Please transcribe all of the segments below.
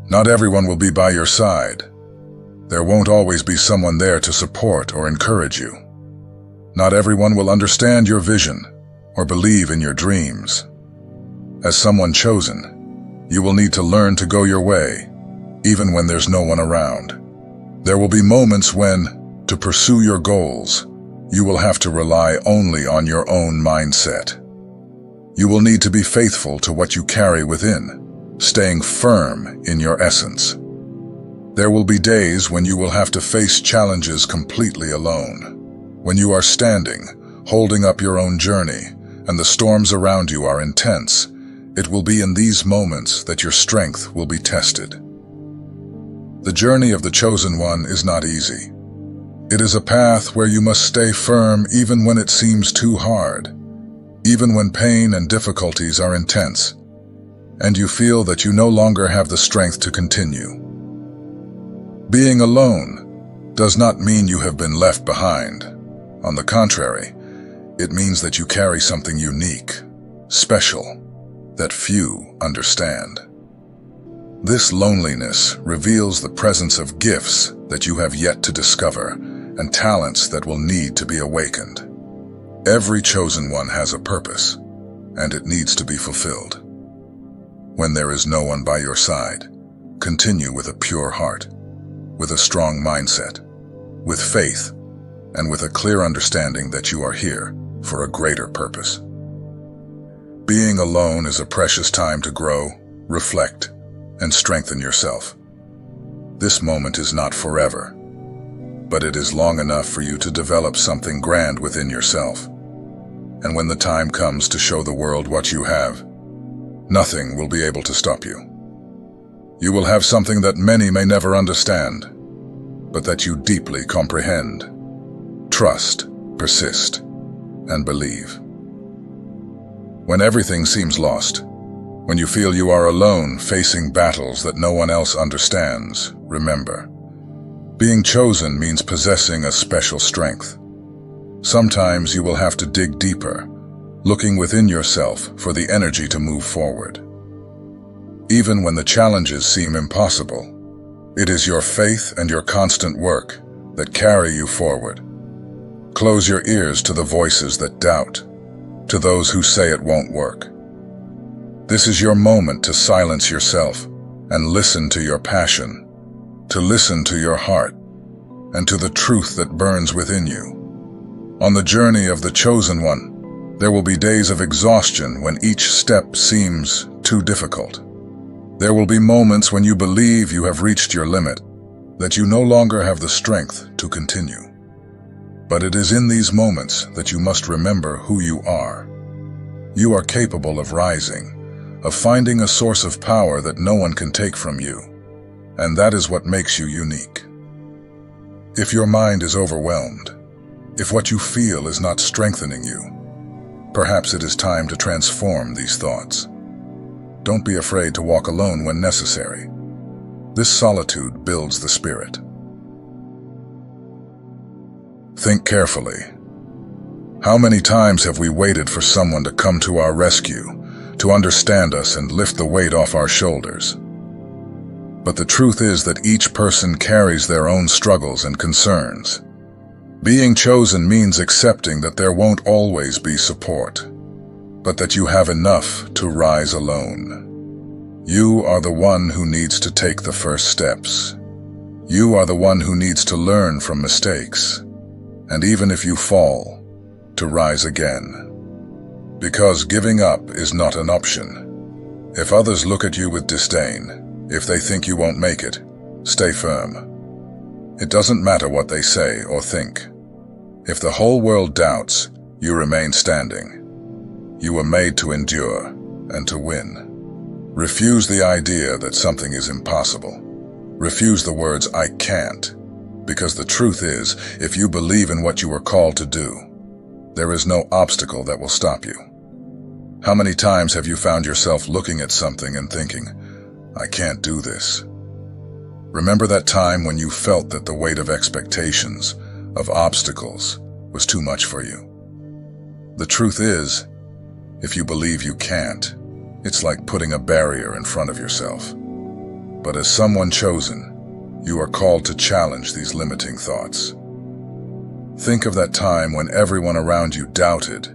Not everyone will be by your side. There won't always be someone there to support or encourage you. Not everyone will understand your vision or believe in your dreams. As someone chosen, you will need to learn to go your way, even when there's no one around. There will be moments when, to pursue your goals, you will have to rely only on your own mindset. You will need to be faithful to what you carry within, staying firm in your essence. There will be days when you will have to face challenges completely alone. When you are standing, holding up your own journey, and the storms around you are intense, it will be in these moments that your strength will be tested. The journey of the chosen one is not easy. It is a path where you must stay firm even when it seems too hard, even when pain and difficulties are intense, and you feel that you no longer have the strength to continue. Being alone does not mean you have been left behind. On the contrary, it means that you carry something unique, special, that few understand. This loneliness reveals the presence of gifts that you have yet to discover and talents that will need to be awakened. Every chosen one has a purpose, and it needs to be fulfilled. When there is no one by your side, continue with a pure heart, with a strong mindset, with faith, and with a clear understanding that you are here for a greater purpose. Being alone is a precious time to grow, reflect, and strengthen yourself. This moment is not forever, but it is long enough for you to develop something grand within yourself. And when the time comes to show the world what you have, nothing will be able to stop you. You will have something that many may never understand, but that you deeply comprehend. Trust, persist, and believe. When everything seems lost, when you feel you are alone facing battles that no one else understands, remember, being chosen means possessing a special strength. Sometimes you will have to dig deeper, looking within yourself for the energy to move forward. Even when the challenges seem impossible, it is your faith and your constant work that carry you forward. Close your ears to the voices that doubt, to those who say it won't work. This is your moment to silence yourself and listen to your passion, to listen to your heart, and to the truth that burns within you. On the journey of the chosen one, there will be days of exhaustion when each step seems too difficult. There will be moments when you believe you have reached your limit, that you no longer have the strength to continue. But it is in these moments that you must remember who you are. You are capable of rising, of finding a source of power that no one can take from you, and that is what makes you unique. If your mind is overwhelmed, if what you feel is not strengthening you, perhaps it is time to transform these thoughts. Don't be afraid to walk alone when necessary. This solitude builds the spirit. Think carefully. How many times have we waited for someone to come to our rescue, to understand us and lift the weight off our shoulders? But the truth is that each person carries their own struggles and concerns. Being chosen means accepting that there won't always be support, but that you have enough to rise alone. You are the one who needs to take the first steps. You are the one who needs to learn from mistakes, and even if you fall, to rise again. Because giving up is not an option. If others look at you with disdain, if they think you won't make it, stay firm. It doesn't matter what they say or think. If the whole world doubts, you remain standing. You were made to endure and to win. Refuse the idea that something is impossible. Refuse the words, "I can't," because the truth is, if you believe in what you were called to do, there is no obstacle that will stop you. How many times have you found yourself looking at something and thinking, "I can't do this"? Remember that time when you felt that the weight of expectations, of obstacles, was too much for you? The truth is, if you believe you can't, it's like putting a barrier in front of yourself. but as someone chosen, you are called to challenge these limiting thoughts. Think of that time when everyone around you doubted,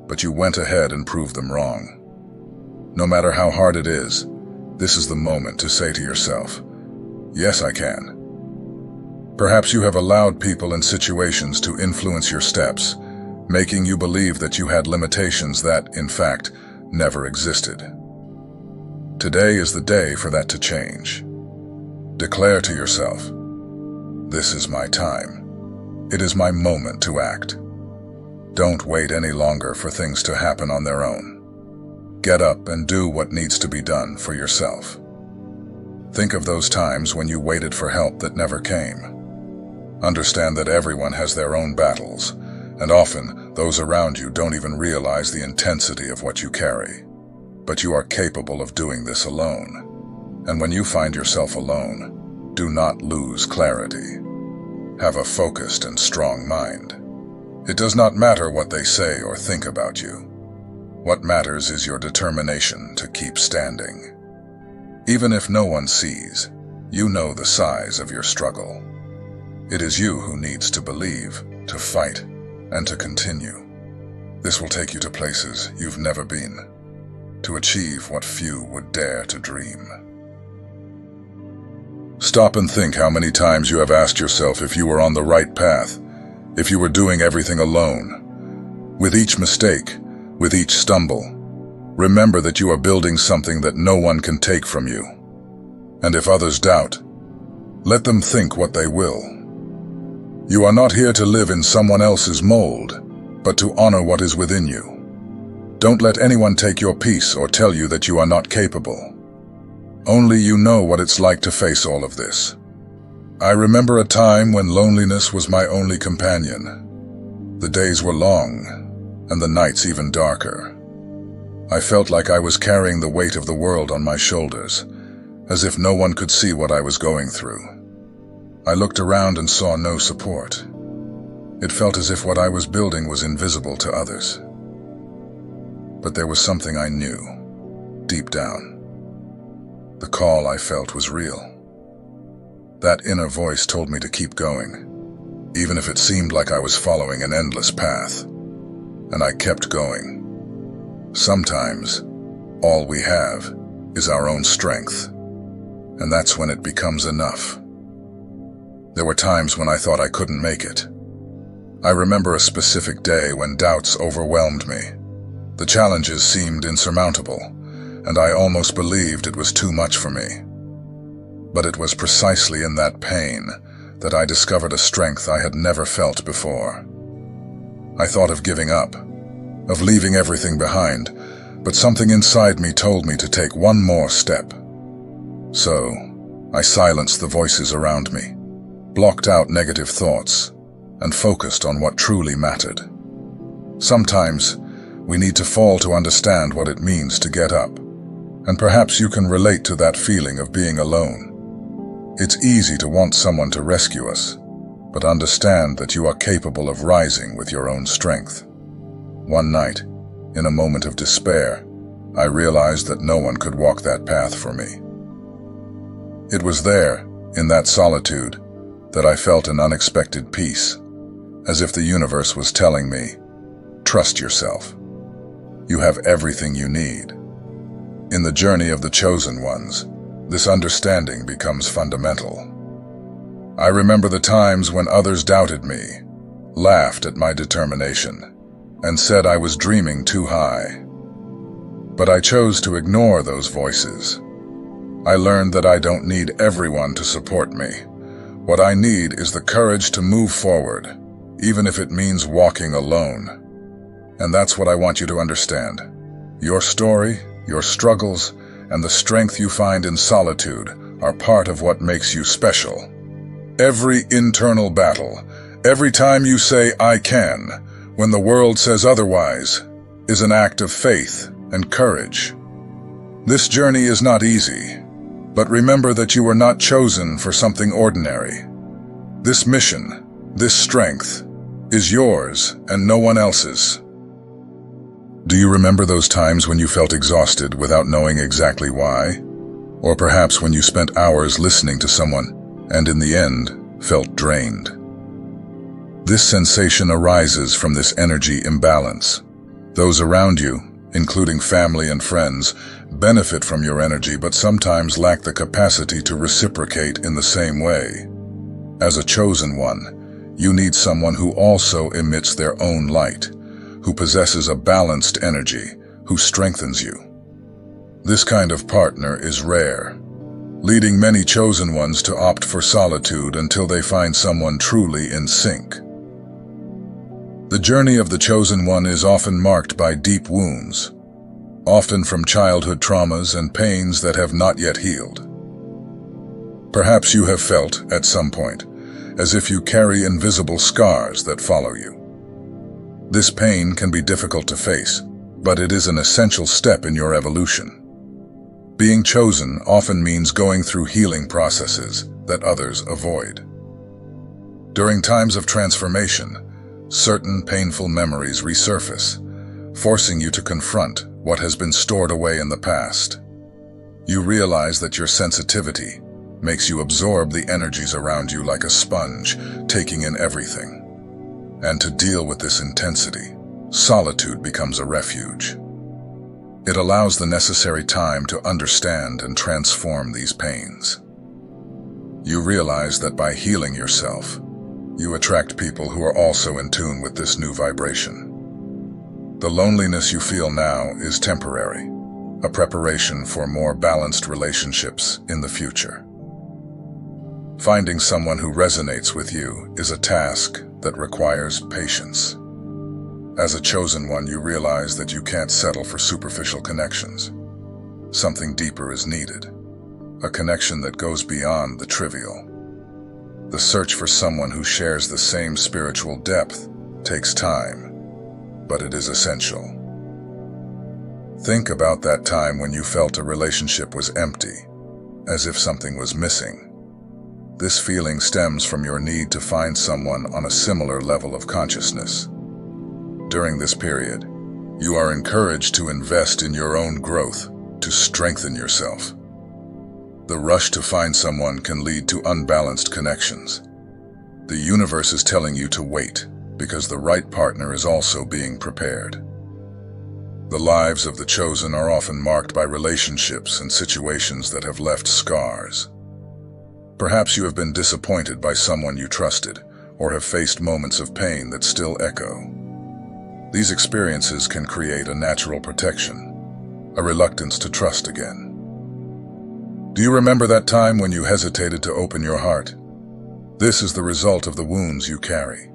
but you went ahead and proved them wrong. No matter how hard it is, this is the moment to say to yourself, "Yes, I can." Perhaps you have allowed people and situations to influence your steps, making you believe that you had limitations that, in fact, never existed. Today is the day for that to change. Declare to yourself, "This is my time. It is my moment to act." Don't wait any longer for things to happen on their own. Get up and do what needs to be done for yourself. Think of those times when you waited for help that never came. Understand that everyone has their own battles, and often those around you don't even realize the intensity of what you carry. But you are capable of doing this alone. And when you find yourself alone, do not lose clarity. Have a focused and strong mind. It does not matter what they say or think about you. What matters is your determination to keep standing. Even if no one sees, you know the size of your struggle. It is you who needs to believe, to fight, and to continue. This will take you to places you've never been, to achieve what few would dare to dream. Stop and think how many times you have asked yourself if you were on the right path, if you were doing everything alone. With each mistake, with each stumble, remember that you are building something that no one can take from you. And if others doubt, let them think what they will. You are not here to live in someone else's mold, but to honor what is within you. Don't let anyone take your peace or tell you that you are not capable. Only you know what it's like to face all of this. I remember a time when loneliness was my only companion. The days were long, and the nights even darker. I felt like I was carrying the weight of the world on my shoulders, as if no one could see what I was going through. I looked around and saw no support. It felt as if what I was building was invisible to others. But there was something I knew, deep down. The call I felt was real. That inner voice told me to keep going, even if it seemed like I was following an endless path. And I kept going. Sometimes, all we have is our own strength, and that's when it becomes enough. There were times when I thought I couldn't make it. I remember a specific day when doubts overwhelmed me. The challenges seemed insurmountable, and I almost believed it was too much for me. But it was precisely in that pain that I discovered a strength I had never felt before. I thought of giving up, of leaving everything behind, but something inside me told me to take one more step. So, I silenced the voices around me, blocked out negative thoughts, and focused on what truly mattered. Sometimes, we need to fall to understand what it means to get up, and perhaps you can relate to that feeling of being alone. It's easy to want someone to rescue us, but understand that you are capable of rising with your own strength. One night, in a moment of despair, I realized that no one could walk that path for me. It was there, in that solitude, that I felt an unexpected peace, as if the universe was telling me, "Trust yourself. You have everything you need." In the journey of the chosen ones, this understanding becomes fundamental. I remember the times when others doubted me, laughed at my determination, and said I was dreaming too high. But I chose to ignore those voices. I learned that I don't need everyone to support me. What I need is the courage to move forward, even if it means walking alone. And that's what I want you to understand. Your story, your struggles, and the strength you find in solitude are part of what makes you special. Every internal battle, every time you say, "I can," when the world says otherwise, is an act of faith and courage. This journey is not easy, but remember that you were not chosen for something ordinary. This mission, this strength, is yours and no one else's. Do you remember those times when you felt exhausted without knowing exactly why? Or perhaps when you spent hours listening to someone and in the end felt drained. This sensation arises from this energy imbalance. Those around you, including family and friends, benefit from your energy but sometimes lack the capacity to reciprocate in the same way. As a chosen one, you need someone who also emits their own light, who possesses a balanced energy, who strengthens you. This kind of partner is rare, leading many chosen ones to opt for solitude until they find someone truly in sync. The journey of the chosen one is often marked by deep wounds, often from childhood traumas and pains that have not yet healed. Perhaps you have felt, at some point, as if you carry invisible scars that follow you. This pain can be difficult to face, but it is an essential step in your evolution. Being chosen often means going through healing processes that others avoid. During times of transformation, certain painful memories resurface, forcing you to confront what has been stored away in the past. You realize that your sensitivity makes you absorb the energies around you like a sponge, taking in everything. And to deal with this intensity, solitude becomes a refuge. It allows the necessary time to understand and transform these pains. You realize that by healing yourself, you attract people who are also in tune with this new vibration. The loneliness you feel now is temporary, a preparation for more balanced relationships in the future. Finding someone who resonates with you is a task that requires patience. As a chosen one, you realize that you can't settle for superficial connections. Something deeper is needed, a connection that goes beyond the trivial. The search for someone who shares the same spiritual depth takes time, but it is essential. Think about that time when you felt a relationship was empty, as if something was missing. This feeling stems from your need to find someone on a similar level of consciousness. During this period, you are encouraged to invest in your own growth, to strengthen yourself. The rush to find someone can lead to unbalanced connections. The universe is telling you to wait, because the right partner is also being prepared. The lives of the chosen are often marked by relationships and situations that have left scars. Perhaps you have been disappointed by someone you trusted, or have faced moments of pain that still echo. These experiences can create a natural protection, a reluctance to trust again. Do you remember that time when you hesitated to open your heart? This is the result of the wounds you carry.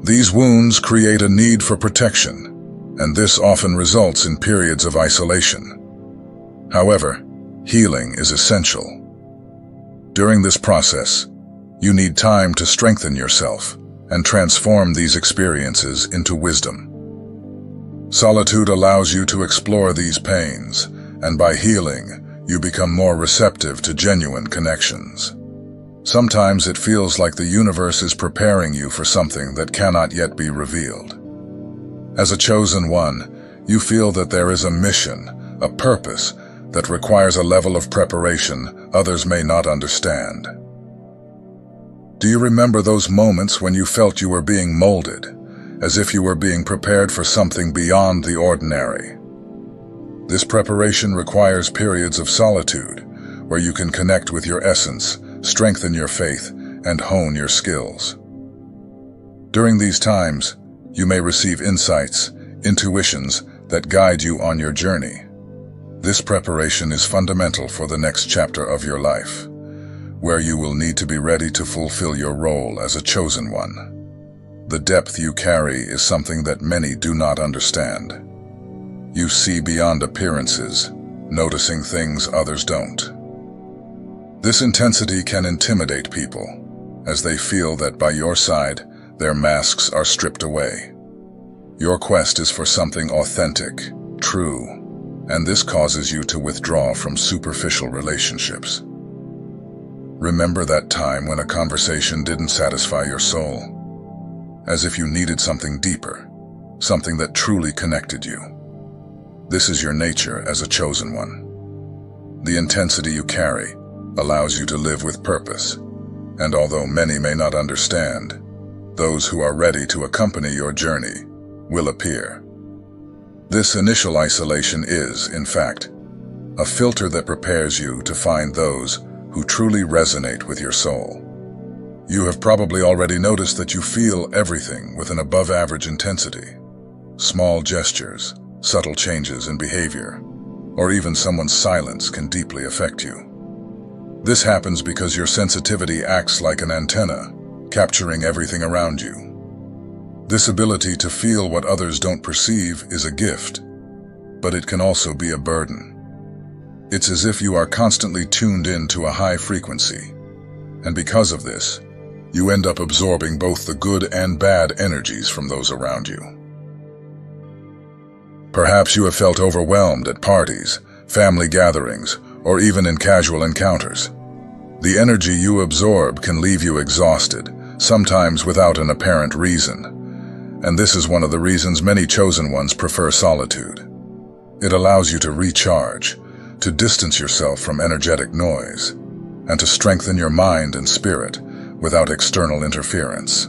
These wounds create a need for protection, and this often results in periods of isolation. However, healing is essential. During this process, you need time to strengthen yourself and transform these experiences into wisdom. Solitude allows you to explore these pains, and by healing, you become more receptive to genuine connections. Sometimes it feels like the universe is preparing you for something that cannot yet be revealed. As a chosen one, you feel that there is a mission, a purpose, that requires a level of preparation others may not understand. Do you remember those moments when you felt you were being molded, as if you were being prepared for something beyond the ordinary? This preparation requires periods of solitude, where you can connect with your essence, strengthen your faith, and hone your skills. During these times, you may receive insights, intuitions that guide you on your journey. This preparation is fundamental for the next chapter of your life, where you will need to be ready to fulfill your role as a chosen one. The depth you carry is something that many do not understand. You see beyond appearances, noticing things others don't. This intensity can intimidate people, as they feel that by your side, their masks are stripped away. Your quest is for something authentic, true, and this causes you to withdraw from superficial relationships. Remember that time when a conversation didn't satisfy your soul, as if you needed something deeper, something that truly connected you. This is your nature as a chosen one. The intensity you carry allows you to live with purpose, and although many may not understand, those who are ready to accompany your journey will appear. This initial isolation is, in fact, a filter that prepares you to find those who truly resonate with your soul. You have probably already noticed that you feel everything with an above-average intensity. Small gestures, subtle changes in behavior, or even someone's silence can deeply affect you. This happens because your sensitivity acts like an antenna, capturing everything around you. This ability to feel what others don't perceive is a gift, but it can also be a burden. It's as if you are constantly tuned in to a high frequency, and because of this, you end up absorbing both the good and bad energies from those around you. Perhaps you have felt overwhelmed at parties, family gatherings, or even in casual encounters. The energy you absorb can leave you exhausted, sometimes without an apparent reason. And this is one of the reasons many chosen ones prefer solitude. It allows you to recharge, to distance yourself from energetic noise, and to strengthen your mind and spirit without external interference.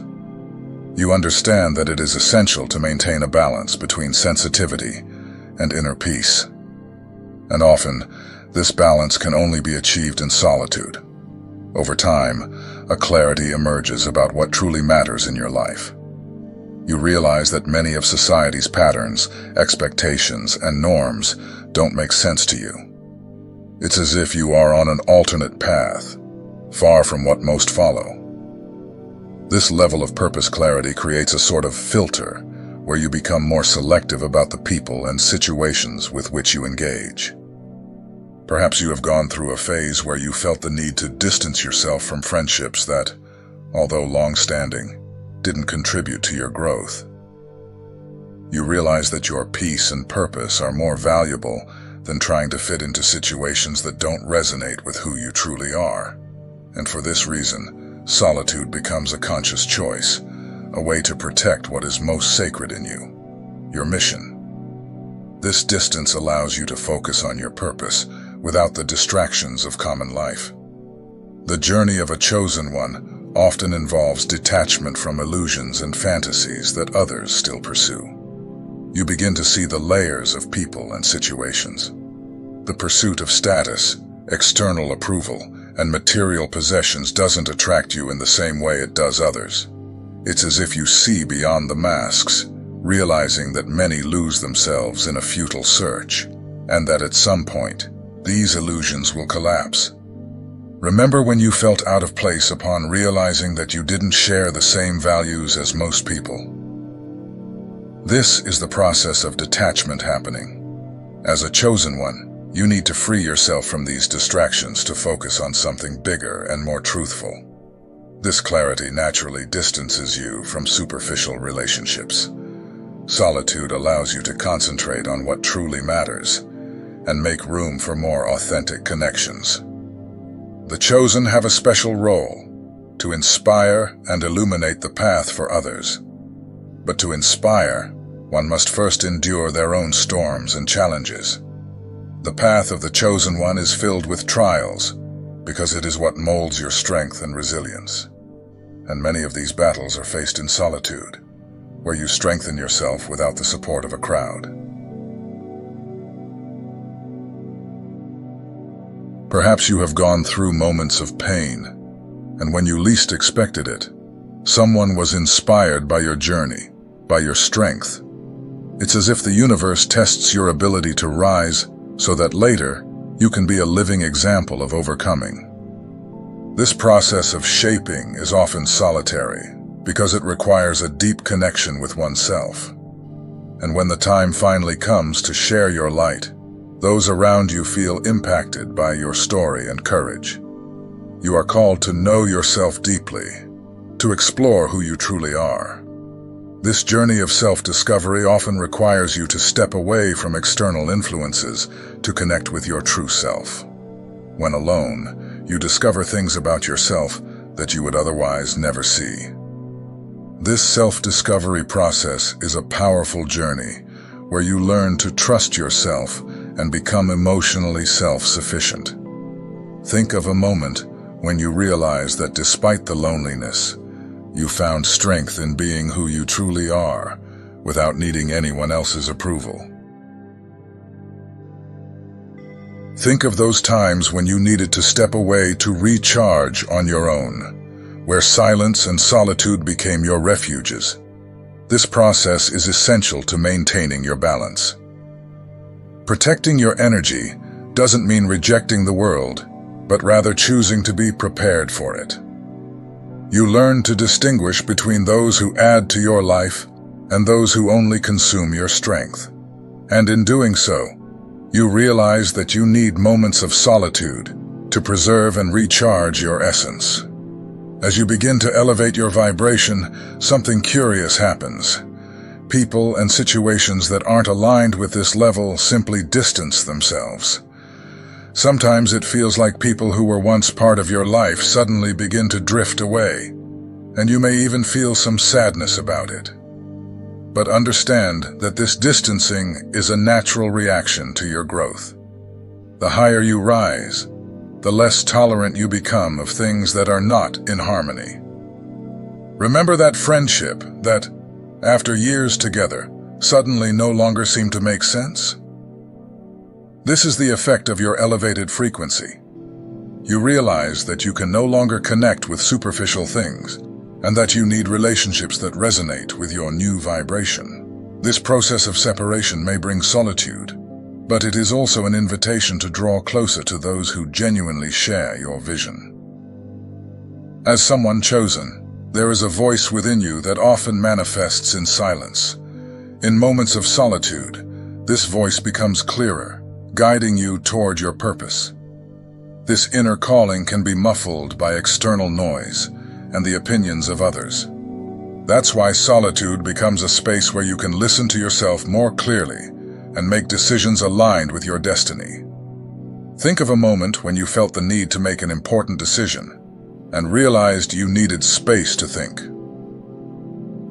You understand that it is essential to maintain a balance between sensitivity and inner peace. And often, this balance can only be achieved in solitude. Over time, a clarity emerges about what truly matters in your life. You realize that many of society's patterns, expectations, and norms don't make sense to you. It's as if you are on an alternate path, far from what most follow. This level of purpose clarity creates a sort of filter where you become more selective about the people and situations with which you engage. Perhaps you have gone through a phase where you felt the need to distance yourself from friendships that, although long-standing, didn't contribute to your growth. You realize that your peace and purpose are more valuable than trying to fit into situations that don't resonate with who you truly are. And for this reason, solitude becomes a conscious choice, a way to protect what is most sacred in you, your mission. This distance allows you to focus on your purpose without the distractions of common life. The journey of a chosen one often involves detachment from illusions and fantasies that others still pursue. You begin to see the layers of people and situations. The pursuit of status, external approval, and material possessions doesn't attract you in the same way it does others. It's as if you see beyond the masks, realizing that many lose themselves in a futile search, and that at some point, these illusions will collapse. Remember when you felt out of place upon realizing that you didn't share the same values as most people? This is the process of detachment happening. As a chosen one, you need to free yourself from these distractions to focus on something bigger and more truthful. This clarity naturally distances you from superficial relationships. Solitude allows you to concentrate on what truly matters and make room for more authentic connections. The chosen have a special role to inspire and illuminate the path for others. But to inspire, one must first endure their own storms and challenges. The path of the chosen one is filled with trials, because it is what molds your strength and resilience. And many of these battles are faced in solitude, where you strengthen yourself without the support of a crowd. Perhaps you have gone through moments of pain, and when you least expected it, someone was inspired by your journey, by your strength. It's as if the universe tests your ability to rise so that later you can be a living example of overcoming. This process of shaping is often solitary because it requires a deep connection with oneself. And when the time finally comes to share your light, those around you feel impacted by your story and courage. You are called to know yourself deeply, to explore who you truly are. This journey of self-discovery often requires you to step away from external influences to connect with your true self. When alone, you discover things about yourself that you would otherwise never see. This self-discovery process is a powerful journey where you learn to trust yourself and become emotionally self-sufficient. Think of a moment when you realize that despite the loneliness, you found strength in being who you truly are, without needing anyone else's approval. Think of those times when you needed to step away to recharge on your own, where silence and solitude became your refuges. This process is essential to maintaining your balance. Protecting your energy doesn't mean rejecting the world, but rather choosing to be prepared for it. You learn to distinguish between those who add to your life and those who only consume your strength. And in doing so, you realize that you need moments of solitude to preserve and recharge your essence. As you begin to elevate your vibration, something curious happens. People and situations that aren't aligned with this level simply distance themselves. Sometimes it feels like people who were once part of your life suddenly begin to drift away, and you may even feel some sadness about it. But understand that this distancing is a natural reaction to your growth. The higher you rise, the less tolerant you become of things that are not in harmony. Remember that friendship that, after years together, suddenly no longer seemed to make sense? This is the effect of your elevated frequency. You realize that you can no longer connect with superficial things, and that you need relationships that resonate with your new vibration. This process of separation may bring solitude, but it is also an invitation to draw closer to those who genuinely share your vision. As someone chosen, there is a voice within you that often manifests in silence. In moments of solitude, this voice becomes clearer, guiding you toward your purpose. This inner calling can be muffled by external noise and the opinions of others. That's why solitude becomes a space where you can listen to yourself more clearly and make decisions aligned with your destiny. Think of a moment when you felt the need to make an important decision and realized you needed space to think.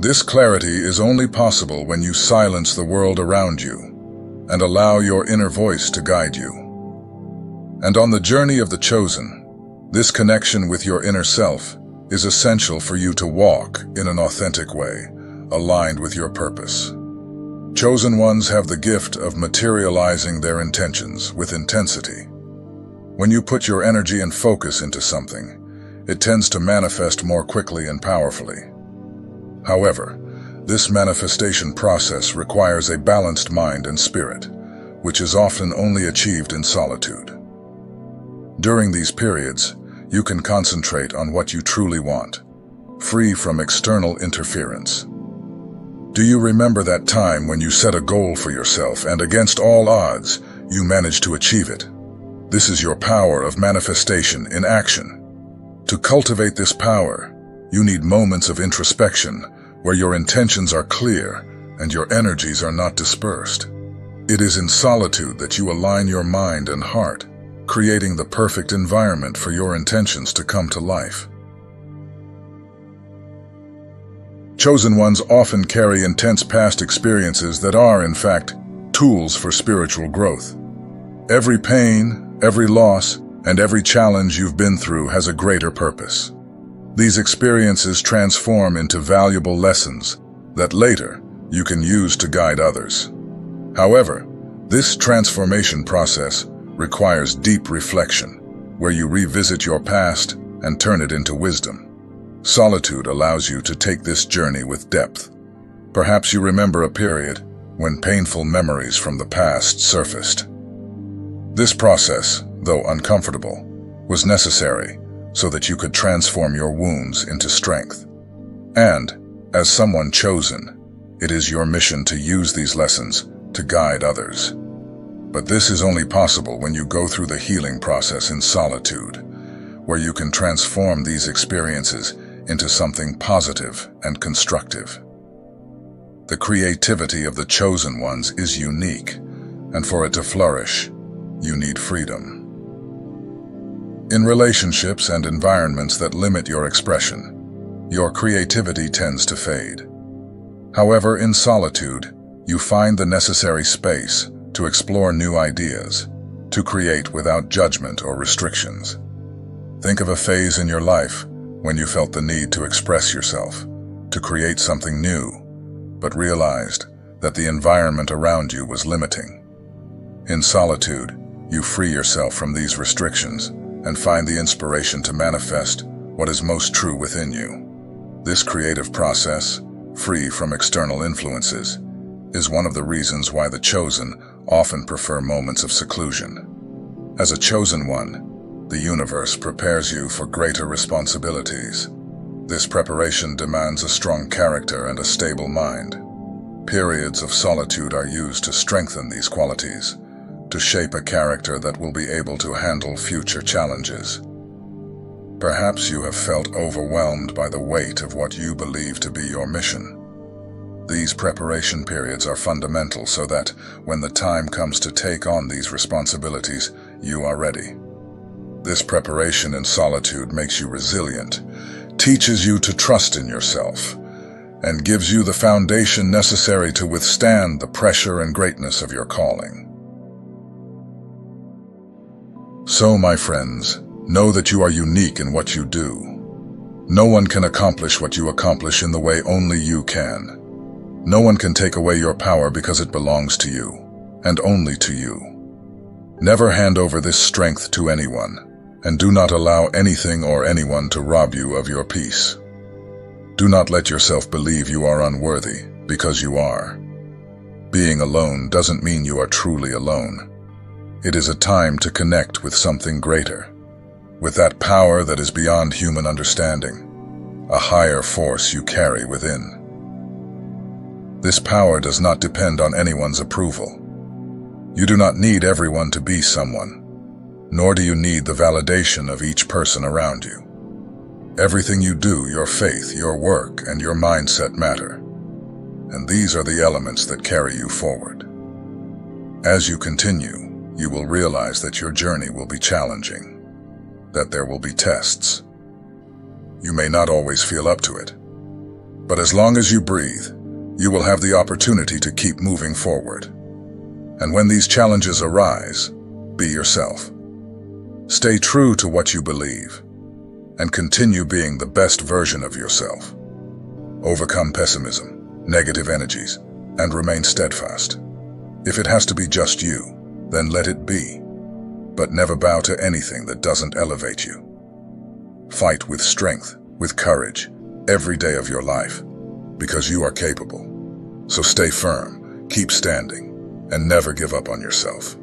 This clarity is only possible when you silence the world around you and allow your inner voice to guide you. And on the journey of the chosen, this connection with your inner self is essential for you to walk in an authentic way, aligned with your purpose. Chosen ones have the gift of materializing their intentions with intensity. When you put your energy and focus into something, it tends to manifest more quickly and powerfully. However, this manifestation process requires a balanced mind and spirit, which is often only achieved in solitude. During these periods, you can concentrate on what you truly want, free from external interference. Do you remember that time when you set a goal for yourself and against all odds, you managed to achieve it? This is your power of manifestation in action. To cultivate this power, you need moments of introspection where your intentions are clear and your energies are not dispersed. It is in solitude that you align your mind and heart, creating the perfect environment for your intentions to come to life. Chosen ones often carry intense past experiences that are, in fact, tools for spiritual growth. Every pain, every loss, and every challenge you've been through has a greater purpose. These experiences transform into valuable lessons that later you can use to guide others. However, this transformation process requires deep reflection, where you revisit your past and turn it into wisdom. Solitude allows you to take this journey with depth. Perhaps you remember a period when painful memories from the past surfaced. This process, though uncomfortable, was necessary so that you could transform your wounds into strength. And, as someone chosen, it is your mission to use these lessons to guide others. But this is only possible when you go through the healing process in solitude, where you can transform these experiences into something positive and constructive. The creativity of the chosen ones is unique, and for it to flourish, you need freedom. In relationships and environments that limit your expression, your creativity tends to fade. However, in solitude, You find the necessary space to explore new ideas, to create without judgment or restrictions. Think of a phase in your life when you felt the need to express yourself, to create something new, but realized that the environment around you was limiting. In solitude, you free yourself from these restrictions and find the inspiration to manifest what is most true within you. This creative process, free from external influences, is one of the reasons why the chosen often prefer moments of seclusion. As a chosen one, the universe prepares you for greater responsibilities. This preparation demands a strong character and a stable mind. Periods of solitude are used to strengthen these qualities, to shape a character that will be able to handle future challenges. Perhaps you have felt overwhelmed by the weight of what you believe to be your mission. These preparation periods are fundamental so that, when the time comes to take on these responsibilities, you are ready. This preparation in solitude makes you resilient, teaches you to trust in yourself, and gives you the foundation necessary to withstand the pressure and greatness of your calling. So, my friends, know that you are unique in what you do. No one can accomplish what you accomplish in the way only you can. No one can take away your power because it belongs to you, and only to you. Never hand over this strength to anyone, and do not allow anything or anyone to rob you of your peace. Do not let yourself believe you are unworthy, because you are. Being alone doesn't mean you are truly alone. It is a time to connect with something greater, with that power that is beyond human understanding, a higher force you carry within. This power does not depend on anyone's approval. You do not need everyone to be someone, nor do you need the validation of each person around you. Everything you do, your faith, your work, and your mindset matter, and these are the elements that carry you forward. As you continue, you will realize that your journey will be challenging, that there will be tests. You may not always feel up to it, but as long as you breathe, you will have the opportunity to keep moving forward. And when these challenges arise, be yourself. Stay true to what you believe, and continue being the best version of yourself. Overcome pessimism, negative energies, and remain steadfast. If it has to be just you, then let it be, but never bow to anything that doesn't elevate you. Fight with strength, with courage, every day of your life, because you are capable. So stay firm, keep standing, and never give up on yourself.